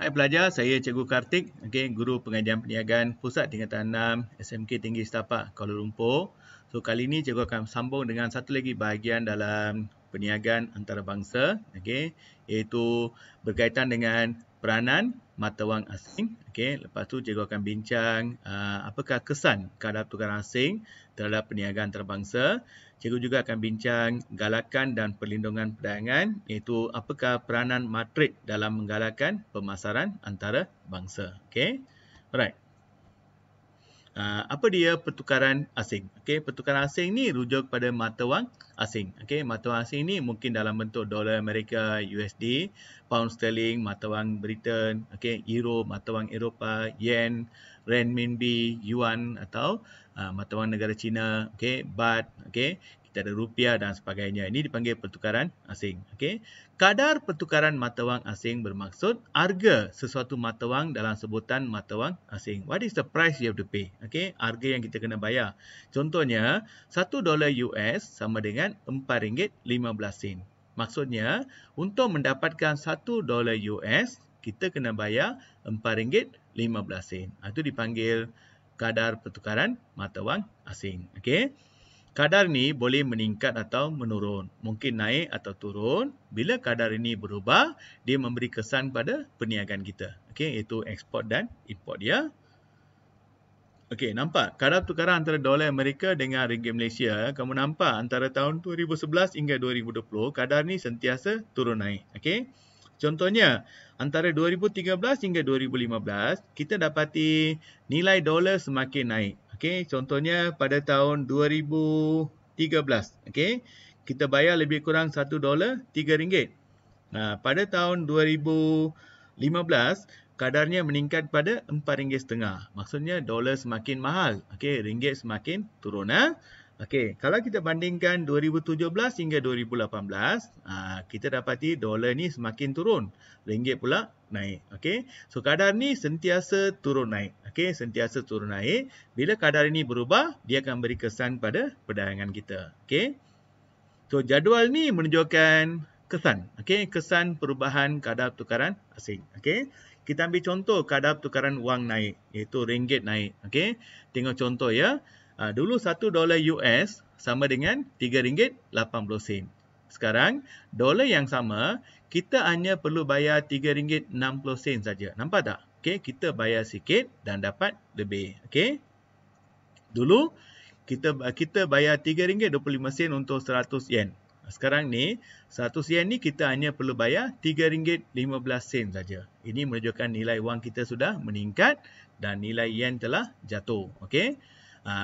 Hai pelajar, saya Cikgu Kartik, guru pengajian perniagaan Pusat Tingkatan 6 SMK Tinggi Setapak Kuala Lumpur. So kali ini cikgu akan sambung dengan satu lagi bahagian dalam perniagaan antarabangsa, iaitu berkaitan dengan peranan mata wang asing. Lepas tu cikgu akan bincang apakah kesan kadar tukaran asing terhadap perniagaan antarabangsa. Cikgu juga akan bincang galakan dan perlindungan perdagangan, iaitu apakah peranan matrik dalam menggalakkan pemasaran antarabangsa. Alright. Apa dia pertukaran asing? Pertukaran asing ni rujuk pada mata wang asing. Mata wang asing ni mungkin dalam bentuk dolar Amerika, USD, pound sterling, mata wang Britain, euro, mata wang Eropah, yen, renminbi, yuan atau mata wang negara China, baht, kita ada rupiah dan sebagainya. Ini dipanggil pertukaran asing. Kadar pertukaran mata wang asing bermaksud harga sesuatu mata wang dalam sebutan mata wang asing. What is the price you have to pay? Harga yang kita kena bayar. Contohnya, $1 US sama dengan RM4.15. Maksudnya, untuk mendapatkan $1 US, kita kena bayar RM4.15. Itu dipanggil kadar pertukaran mata wang asing. Kadar ni boleh meningkat atau menurun. Mungkin naik atau turun. Bila kadar ini berubah, dia memberi kesan pada perniagaan kita. Iaitu ekspor dan import dia. Nampak? Kadar tukaran antara dolar Amerika dengan ringgit Malaysia. Kamu nampak antara tahun 2011 hingga 2020, kadar ni sentiasa turun naik. Contohnya, antara 2013 hingga 2015, kita dapati nilai dolar semakin naik. Contohnya pada tahun 2013, kita bayar lebih kurang $1 RM3. Pada tahun 2015, kadarnya meningkat pada RM4.50. Maksudnya dolar semakin mahal, ringgit semakin turun. Kalau kita bandingkan 2017 hingga 2018, kita dapati dolar ni semakin turun, ringgit pula naik. So kadar ni sentiasa turun naik. Sentiasa turun naik. Bila kadar ini berubah, dia akan beri kesan pada perdagangan kita. So jadual ni menunjukkan kesan. Kesan perubahan kadar tukaran asing. Kita ambil contoh kadar tukaran wang naik, iaitu ringgit naik. Tengok contoh ya. Dulu $1 US sama dengan RM3.80. Sekarang, dolar yang sama, kita hanya perlu bayar RM3.60 saja. Nampak tak? Kita bayar sikit dan dapat lebih. Dulu, kita bayar RM3.25 untuk 100 yen. Sekarang ni, 100 yen ni kita hanya perlu bayar RM3.15 saja. Ini menunjukkan nilai wang kita sudah meningkat dan nilai yen telah jatuh.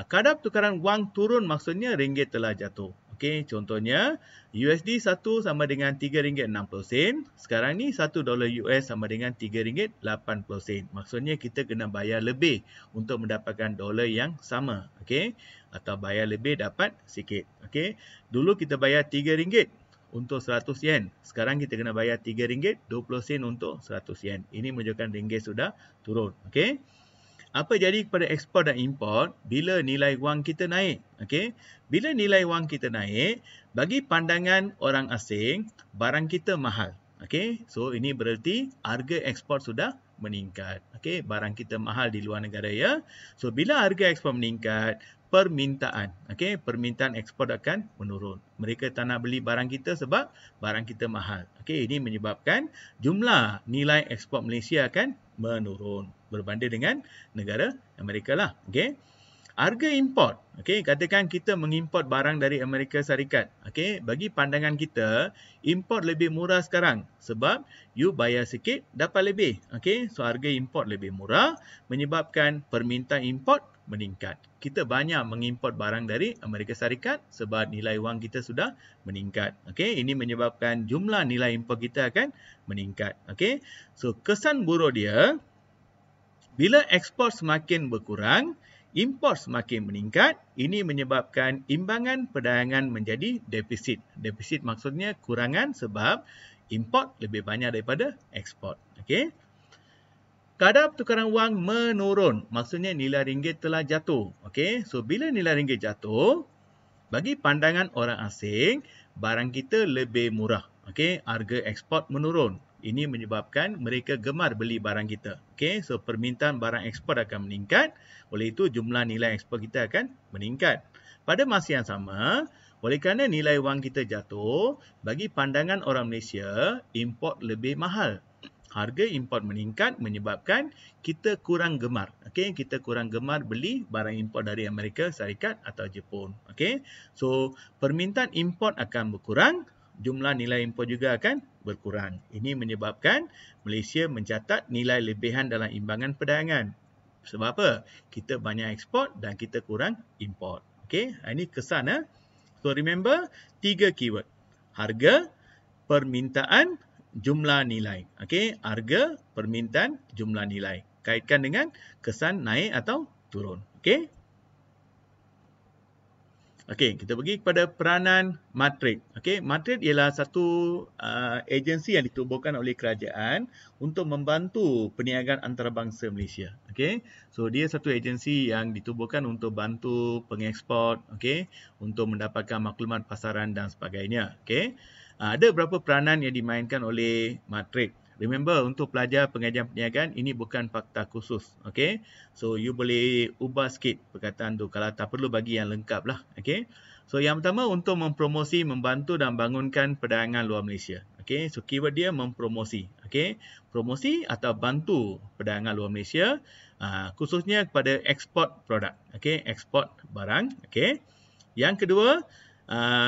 Kadar tukaran wang turun maksudnya ringgit telah jatuh. Contohnya USD 1 sama dengan RM3.60. Sekarang ni $1 US sama dengan RM3.80. Maksudnya kita kena bayar lebih untuk mendapatkan dolar yang sama. Atau bayar lebih dapat sikit. Dulu kita bayar RM3 untuk 100 yen. Sekarang kita kena bayar RM3.20 untuk 100 yen. Ini menunjukkan ringgit sudah turun. Apa jadi kepada ekspor dan import bila nilai wang kita naik? Bila nilai wang kita naik, bagi pandangan orang asing, barang kita mahal. So ini berarti harga ekspor sudah meningkat. Barang kita mahal di luar negara ya. So bila harga ekspor meningkat, permintaan, permintaan ekspor akan menurun. Mereka tak nak beli barang kita sebab barang kita mahal. Ini menyebabkan jumlah nilai ekspor Malaysia akan menurun berbanding dengan negara Amerika lah. Harga import, katakan kita mengimport barang dari Amerika Syarikat. Bagi pandangan kita, import lebih murah sekarang sebab you bayar sikit dapat lebih. So harga import lebih murah menyebabkan permintaan import meningkat. Kita banyak mengimport barang dari Amerika Syarikat sebab nilai wang kita sudah meningkat. Ini menyebabkan jumlah nilai import kita akan meningkat. So kesan buruk dia, bila ekspor semakin berkurang, import semakin meningkat, ini menyebabkan imbangan perdagangan menjadi defisit. Defisit maksudnya kurangan sebab import lebih banyak daripada ekspor. Kadar pertukaran wang menurun, maksudnya nilai ringgit telah jatuh. So bila nilai ringgit jatuh, bagi pandangan orang asing, barang kita lebih murah. Okey, harga ekspor menurun. Ini menyebabkan mereka gemar beli barang kita. Okey, so permintaan barang ekspor akan meningkat. Oleh itu jumlah nilai ekspor kita akan meningkat. Pada masa yang sama, oleh kerana nilai wang kita jatuh, bagi pandangan orang Malaysia, import lebih mahal. Harga import meningkat menyebabkan kita kurang gemar. Okey, kita kurang gemar beli barang import dari Amerika Syarikat atau Jepun. Okey, so permintaan import akan berkurang, jumlah nilai import juga akan berkurang. Ini menyebabkan Malaysia mencatat nilai lebihan dalam imbangan perdagangan. Sebab apa? Kita banyak ekspor dan kita kurang import. Okey, ini kesan. So remember, 3 keyword. Harga, permintaan, jumlah nilai. Okey, harga, permintaan, jumlah nilai. Kaitkan dengan kesan naik atau turun. Okey. Okey, kita pergi kepada peranan Matrade. Okey, Matrade ialah satu agensi yang ditubuhkan oleh kerajaan untuk membantu perniagaan antarabangsa Malaysia. Okey, so dia satu agensi yang ditubuhkan untuk bantu pengeksport, okey, untuk mendapatkan maklumat pasaran dan sebagainya. Okey, ada beberapa peranan yang dimainkan oleh Matrade. Remember, untuk pelajar pengajian perniagaan, ini bukan fakta khusus. Okay? So, you boleh ubah sikit perkataan tu kalau tak perlu bagi yang lengkap lah. Okay? So, yang pertama untuk mempromosi, membantu dan bangunkan perdagangan luar Malaysia. Okay? So, keyword dia mempromosi. Okay? Promosi atau bantu perdagangan luar Malaysia, khususnya kepada ekspor produk. Okay? Ekspor barang. Okay? Yang kedua,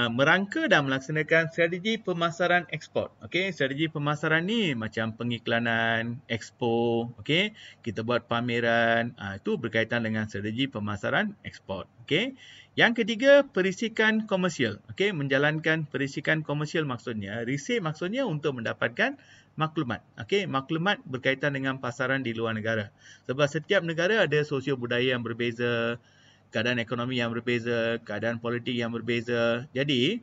merangka dan melaksanakan strategi pemasaran ekspor. Okey, strategi pemasaran ni macam pengiklanan, expo, okey, kita buat pameran, itu berkaitan dengan strategi pemasaran ekspor. Okey. Yang ketiga, perisikan komersial. Okey, menjalankan perisikan komersial maksudnya, risik maksudnya untuk mendapatkan maklumat. Okey, maklumat berkaitan dengan pasaran di luar negara. Sebab setiap negara ada sosio budaya yang berbeza, keadaan ekonomi yang berbeza, keadaan politik yang berbeza. Jadi,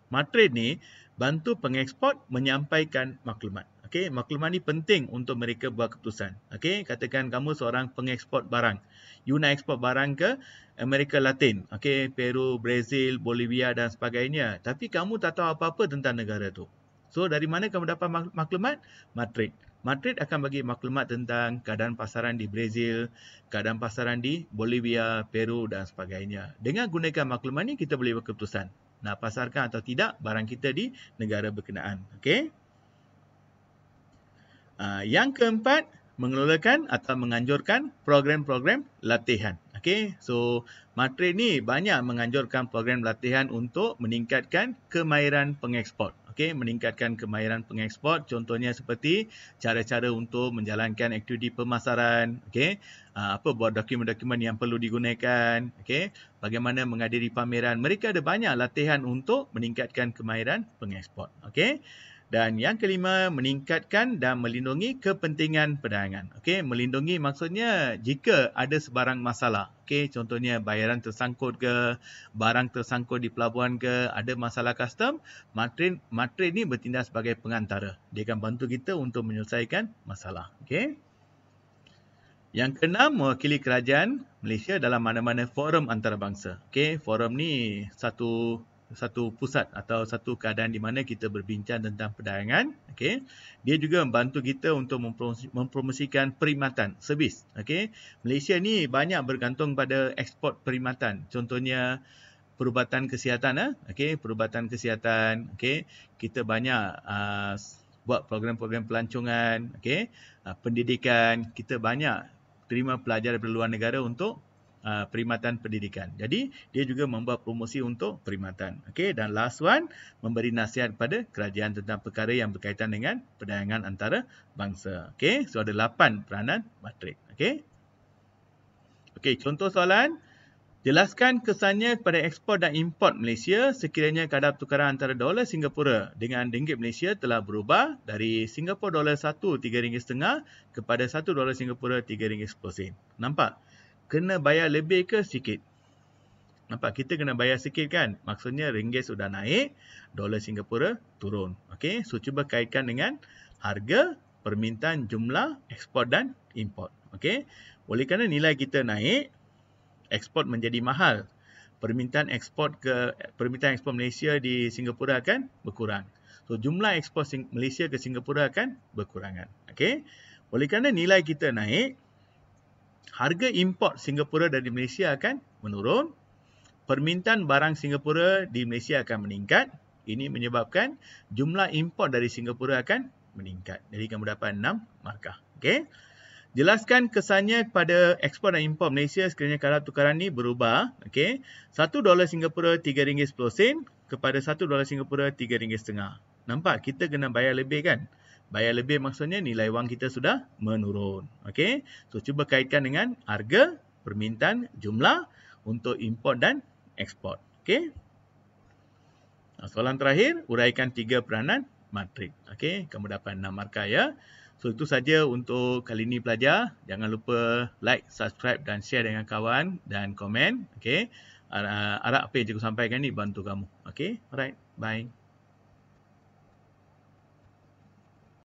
Matrade ni bantu pengeksport menyampaikan maklumat. Okey, maklumat ni penting untuk mereka buat keputusan. Okey, katakan kamu seorang pengeksport barang. You nak ekspor barang ke Amerika Latin. Okey, Peru, Brazil, Bolivia dan sebagainya. Tapi kamu tak tahu apa-apa tentang negara tu. So, dari mana kamu dapat maklumat? Matrade. Matrade akan bagi maklumat tentang keadaan pasaran di Brazil, keadaan pasaran di Bolivia, Peru dan sebagainya. Dengan gunakan maklumat ni kita boleh buat keputusan nak pasarkan atau tidak barang kita di negara berkenaan. Okey. Yang keempat, mengelolakan atau menganjurkan program-program latihan. Okey, so Matrade ni banyak menganjurkan program latihan untuk meningkatkan kemahiran pengeksport. Okey, meningkatkan kemahiran pengeksport, contohnya seperti cara-cara untuk menjalankan aktiviti pemasaran, okey, apa buat dokumen-dokumen yang perlu digunakan, okey, bagaimana menghadiri pameran. Mereka ada banyak latihan untuk meningkatkan kemahiran pengeksport, okey. Dan yang kelima, meningkatkan dan melindungi kepentingan perdagangan. Okey, melindungi maksudnya jika ada sebarang masalah. Okey, contohnya bayaran tersangkut ke, barang tersangkut di pelabuhan ke, ada masalah custom, Matrade ni bertindak sebagai pengantara. Dia akan bantu kita untuk menyelesaikan masalah. Okey. Yang keenam, mewakili kerajaan Malaysia dalam mana-mana forum antarabangsa. Okey, forum ni satu pusat atau satu keadaan di mana kita berbincang tentang perdagangan. Okey, dia juga membantu kita untuk mempromosikan perkhidmatan, servis. Okey, Malaysia ni banyak bergantung pada ekspor perkhidmatan. Contohnya perubatan kesihatan. Okey, perubatan kesihatan. Okey, kita banyak buat program-program pelancongan. Okey, pendidikan, kita banyak terima pelajar dari luar negara untuk perkhidmatan pendidikan. Jadi, dia juga membuat promosi untuk perkhidmatan. Okey, dan last one, memberi nasihat kepada kerajaan tentang perkara yang berkaitan dengan perdagangan antara bangsa. Okey, so ada 8 peranan Matrade. Okey. Okey, contoh soalan. Jelaskan kesannya kepada ekspor dan import Malaysia sekiranya kadar tukaran antara dolar Singapura dengan ringgit Malaysia telah berubah dari Singapura dolar 1 RM3.50 kepada 1 dolar Singapura RM3.10. Nampak? Kena bayar lebih ke sikit? Nampak? Kita kena bayar sikit kan? Maksudnya ringgit sudah naik, dolar Singapura turun. Okey, so cuba kaitkan dengan harga, permintaan, jumlah, ekspor dan import. Okey, oleh kerana nilai kita naik, ekspor menjadi mahal. Permintaan ekspor Malaysia di Singapura akan berkurang. So, jumlah ekspor Malaysia ke Singapura akan berkurangan. Okey. Oleh kerana nilai kita naik, harga import Singapura dari Malaysia akan menurun. Permintaan barang Singapura di Malaysia akan meningkat. Ini menyebabkan jumlah import dari Singapura akan meningkat. Jadi kamu dapat 6 markah. Okey. Jelaskan kesannya pada ekspor dan import Malaysia sekiranya kadar tukaran ni berubah. Okey. $1 Singapura RM3.10 kepada $1 Singapura RM3.50. Nampak? Kita kena bayar lebih kan? Bayar lebih maksudnya nilai wang kita sudah menurun. Okey. So, cuba kaitkan dengan harga, permintaan, jumlah untuk import dan ekspor. Okey. Soalan terakhir, uraikan 3 peranan matrik. Okey, kamu dapat 6 markah ya. So, itu saja untuk kali ini pelajar. Jangan lupa like, subscribe dan share dengan kawan dan komen. Okey. Harap apa yang cikgu sampaikan ni bantu kamu. Okey. Alright. Bye.